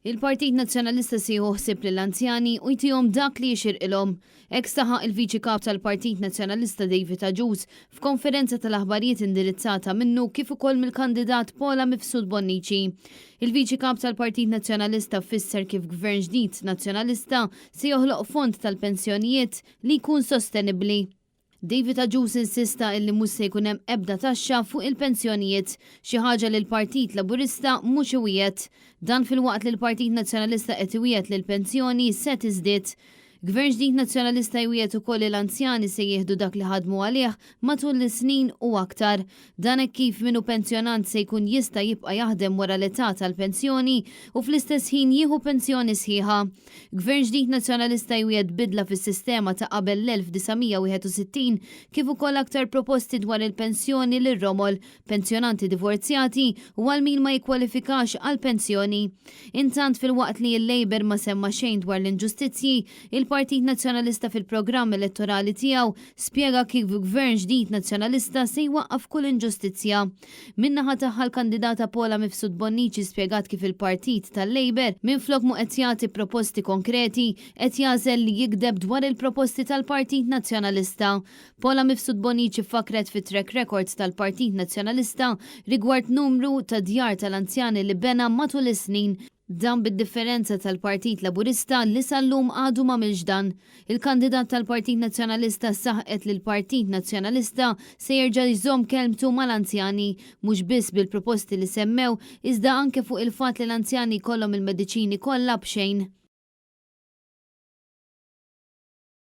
Il-Partit Nazzjonalista se joħsib lill-anzjani u jtihom dak li jixirqilhom. Hekk saħaq il-Viċi Kap tal-Partit Nazzjonalista David Aġus f'konferenza tal-aħbarijiet indirizzata minnu kif ukoll mill-kandidat Paula Mifsud Bonnici. Il-Viċi Kap tal-Partit Nazzjonalista fisser kif gvern ġdid nazzjonalista se joħloq fond tal-pensjonijiet li jkun sostenibbli. David Aġus insista illi mhux se jkun hemm ebda taxxa fuq il-pensjonijiet, xi ħaġa li l-Partit Laburista mhux iwiegħed. Dan filwaqt li l-Partit Nazzjonalista qed iwiegħed li l-pensjoni se tiżdied. Gvern ġdid nazzjonalista jwiegħed ukoll l-anzjani se jieħdu dak li ħadmu għalih matul is-snin u aktar. Dan hekk kif minnu pensjonant se jkun jista' jibqa' jaħdem wara l-età tal-pensjoni u fl-istess ħin jieħu pensjoni sħiħa. Gvern ġdid nazzjonalista jwiegħed bidla fis-sistema ta' qabel l-1961 kif ukoll aktar proposti dwar il-pensjoni lir-romol, pensjonanti divorzjati u għal min ma jikkwalifikax għal pensjoni. Intant filwaqt li l-Labor ma semma xejn dwar l-inġustizzji, il-Partit Nazzjonalista fil-programm elettorali tiegħu spjega kif gvern ġdid nazzjonalista se jwaqqaf kull inġustizzja. Minnaħa tagħha l-kandidata Paula Mifsud Bonnici spjegat kif il-Partit tal-Labor minflok mu qed jagħti proposti konkreti qed jażel li jikdeb dwar il-proposti tal-Partit Nazzjonalista. Paula Mifsud Bonnici fakret fit-track records tal-Partit Nazzjonalista rigward numru ta' djar tal-anzjani li bena matul is-snin. Dan bid-differenza tal-Partit Laburista li sal-lum għadu ma milġdan. Il-kandidat tal-Partit Nazzjonalista saħqet li l-Partit Nazzjonalista se jerġa' jżomm kelmtu mal-anzjani, mhux biss bil-proposti li semmew, iżda anke fuq il-fatt li l-anzjani kollhom il-mediċini kollha b'xejn.